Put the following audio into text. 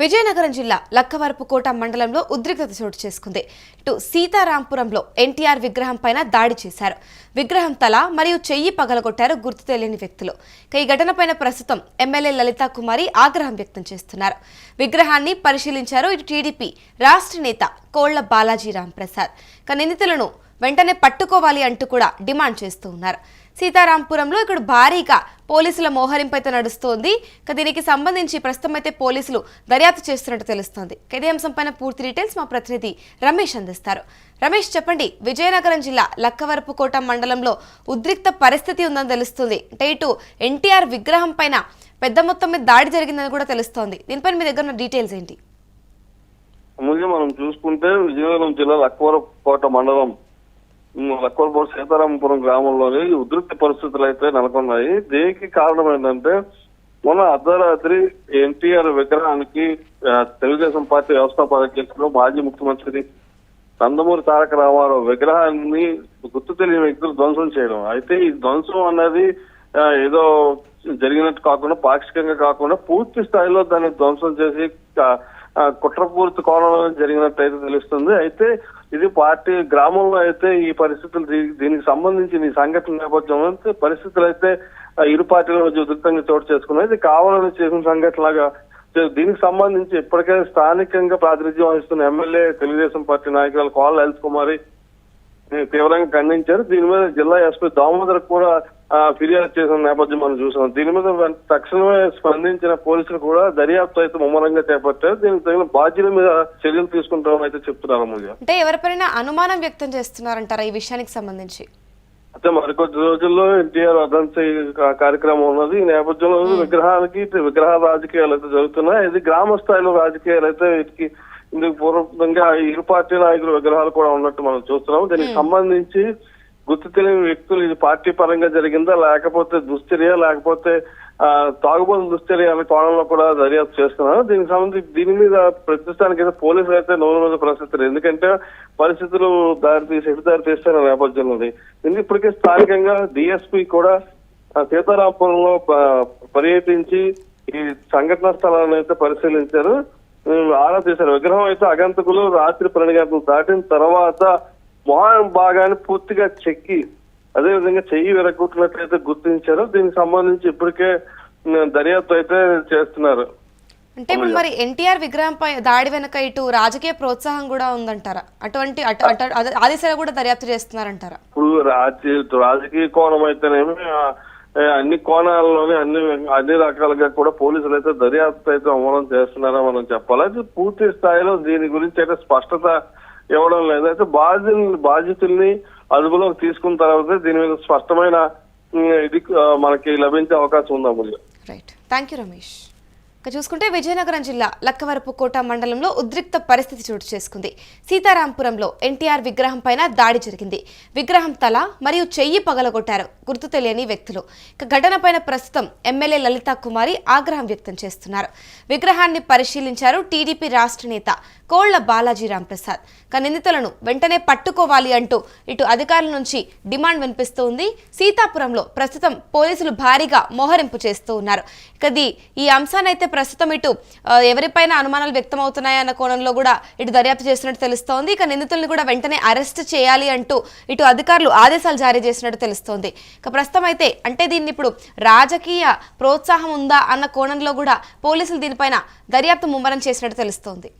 విజయనగరం జిల్లా లక్కవరపుకోట మండలంలో ఉద్రిక్తత చోటు చేసుకుంది. ఇటు సీతారాంపురంలో ఎన్టీఆర్ విగ్రహం పైన దాడి చేశారు. విగ్రహం తల మరియు చెయ్యి పగలగొట్టారు గుర్తు తెలియని వ్యక్తులు. ఈ ఘటనపైన ప్రస్తుతం ఎమ్మెల్యే లలితా కుమారి ఆగ్రహం వ్యక్తం చేస్తున్నారు. విగ్రహాన్ని పరిశీలించారు ఇటు టీడీపీ రాష్ట్ర నేత కోళ్ల బాలాజీ రాంప్రసాద్. నిందితులను వెంటనే పట్టుకోవాలి అంటూ కూడా డిమాండ్ చేస్తూ ఉన్నారు. సీతారాంపురంలో ఇక్కడ భారీగా పోలీసుల మోహరింపైతే నడుస్తోంది. దీనికి సంబంధించి ప్రస్తుతం అయితే పోలీసులు దర్యాప్తు చేస్తున్నట్టు తెలుస్తోంది. ఇదే అంశంపైన పూర్తి డీటెయిల్స్ మా ప్రతినిధి రమేష్ అందిస్తారు. రమేష్, చెప్పండి, విజయనగరం జిల్లా లక్కవరపుకోట మండలంలో ఉద్రిక్త పరిస్థితి ఉందని తెలుస్తుంది. అంటే ఇటు ఎన్టీఆర్ విగ్రహం పైన పెద్ద మొత్తం మీద దాడి జరిగిందని కూడా తెలుస్తోంది. దీనిపైన మీ దగ్గర ఉన్న డీటెయిల్స్ ఏంటి? ముందుగా మనం చూసుకుంటే విజయనగరం జిల్లా లక్కవరపుకోట మండలం లక్కవరపుకోట సీతారాంపురం గ్రామంలోని ఉద్రిక్త పరిస్థితులు అయితే నెలకొన్నాయి. దీనికి కారణం ఏంటంటే మొన్న అర్ధరాత్రి ఎన్టీఆర్ విగ్రహానికి తెలుగుదేశం పార్టీ వ్యవస్థాపక అధ్యక్షుడు మాజీ ముఖ్యమంత్రి నందమూరి తారక రామారావు విగ్రహాన్ని గుర్తు తెలియని వ్యక్తులు ధ్వంసం చేయడం. అయితే ఈ ధ్వంసం అన్నది ఏదో జరిగినట్టు కాకుండా, పాక్షికంగా కాకుండా పూర్తి స్థాయిలో దాన్ని ధ్వంసం చేసి కుట్రపూర్తి కోణంలో జరిగినట్టు అయితే తెలుస్తుంది. అయితే ఇది పార్టీ గ్రామంలో అయితే ఈ పరిస్థితులు దీనికి సంబంధించిన ఈ సంఘటన నేపథ్యంలో పరిస్థితులు అయితే ఇరు పార్టీల మధ్య ఉధృతంగా చోటు చేసుకున్నాయి. ఇది కావాలని చేసిన సంఘటనలాగా దీనికి సంబంధించి ఇప్పటికే స్థానికంగా ప్రాతినిధ్యం వహిస్తున్న ఎమ్మెల్యే తెలుగుదేశం పార్టీ నాయకురాలు కోళ్ల లలిత కుమారి తీవ్రంగా ఖండించారు. దీని మీద జిల్లా ఎస్పీ దామోదర్ కూడా ఫిర్యాదు చేసిన నేపథ్యం మనం చూసాం. దీని మీద తక్షణమే స్పందించిన పోలీసులు కూడా దర్యాప్తు అయితే ముమ్మరంగా చేపట్టారు. దీనికి తగిన బాధ్యుల మీద చర్యలు తీసుకుంటామని అయితే చెప్తున్నారు. అంటే ఎవరిపైనా అనుమానం వ్యక్తం చేస్తున్నారంటారా ఈ విషయానికి సంబంధించి? అయితే మరికొద్ది రోజుల్లో ఎన్టీఆర్ వర్ధంతి కార్యక్రమం ఉన్నది. ఈ నేపథ్యంలో విగ్రహ రాజకీయాలు అయితే జరుగుతున్నాయి. ఇది గ్రామ స్థాయిలో రాజకీయాలు అయితే వీటికి ఇందుకు పూర్వంగా ఇరు పార్టీ నాయకుల విగ్రహాలు కూడా ఉన్నట్టు మనం చూస్తున్నాం. దీనికి సంబంధించి గుర్తు తెలియని వ్యక్తులు ఇది పార్టీ పరంగా జరిగిందా, లేకపోతే దుశ్చర్య, లేకపోతే తాగుబోతు దుశ్చర్య అనే కోణంలో కూడా దర్యాప్తు చేస్తున్నారు. దీనికి సంబంధించి దీని మీద ప్రస్తుతానికి అయితే పోలీసులు అయితే నోరు మీద ప్రస్తుతం, ఎందుకంటే పరిస్థితులు దారి తీస్తున్న నేపథ్యంలో దీనికి ఇప్పటికే స్థానికంగా డిఎస్పీ కూడా సీతారాంపురంలో పర్యటించి ఈ సంఘటనా స్థలాన్ని అయితే పరిశీలించారు, ఆరా తీశారు. విగ్రహం అయితే అగంతకులు రాత్రి 12 గంటలు దాటిన తర్వాత మొహం భాగాన్ని పూర్తిగా చెక్కి అదేవిధంగా చెయ్యి విరగొట్టినట్లయితే గుర్తించారు. దీనికి సంబంధించి ఇప్పటికే దర్యాప్తు అయితే చేస్తున్నారు. అంటే మరి ఎన్టీఆర్ విగ్రహంపై దాడి వెనక ఇటు రాజకీయ ప్రోత్సాహం కూడా ఉందంటారా? అటువంటి ఆ దిశలో కూడా దర్యాప్తు చేస్తున్నారంటారా? ఇప్పుడు రాజకీయ కోణం అయితేనేమి అన్ని కోణాల్లోనే అన్ని రకాలుగా కూడా పోలీసులు అయితే దర్యాప్తు అయితే అమలు చేస్తున్నారో మనం చెప్పాలి. అయితే పూర్తి స్థాయిలో దీని గురించి అయితే స్పష్టత ఇవ్వడం లేదు. అయితే బాధితుల్ని అదుపులోకి తీసుకున్న తర్వాత దీని మీద స్పష్టమైన ఇది మనకి లభించే అవకాశం ఉంది. Right, thank you Ramesh. చూసుకుంటే విజయనగరం జిల్లా లక్కవరపుకోట మండలంలో ఉద్రిక్త పరిస్థితి చోటు చేసుకుంది. సీతారాంపురంలో ఎన్టీఆర్ విగ్రహం పైన దాడి జరిగింది. విగ్రహం తల మరియు చెయ్యి పగలగొట్టారు గుర్తు తెలియని వ్యక్తులు. ఘటనపైన ప్రస్తుతం ఎమ్మెల్యే లలితా కుమారి ఆగ్రహం వ్యక్తం చేస్తున్నారు. విగ్రహాన్ని పరిశీలించారు టీడీపీ రాష్ట్ర నేత కోళ్ల బాలాజీ రాంప్రసాద్. నిందితులను వెంటనే పట్టుకోవాలి అంటూ ఇటు అధికారుల నుంచి డిమాండ్ వినిపిస్తోంది. సీతాపురంలో ప్రస్తుతం పోలీసులు భారీగా మోహరింపు చేస్తూ ఉన్నారు. ఈ అంశాన్ని అయితే ప్రస్తుతం ఇటు ఎవరిపైన అనుమానాలు వ్యక్తమవుతున్నాయన్న కోణంలో కూడా ఇటు దర్యాప్తు చేస్తున్నట్టు తెలుస్తోంది. నిందితులను కూడా వెంటనే అరెస్ట్ చేయాలి అంటూ ఇటు అధికారులు ఆదేశాలు జారీ చేసినట్టు తెలుస్తోంది. ప్రస్తుతం అయితే అంటే దీన్ని ఇప్పుడు రాజకీయ ప్రోత్సాహం ఉందా అన్న కోణంలో కూడా పోలీసులు దీనిపైన దర్యాప్తు ముమ్మరం చేసినట్టు తెలుస్తోంది.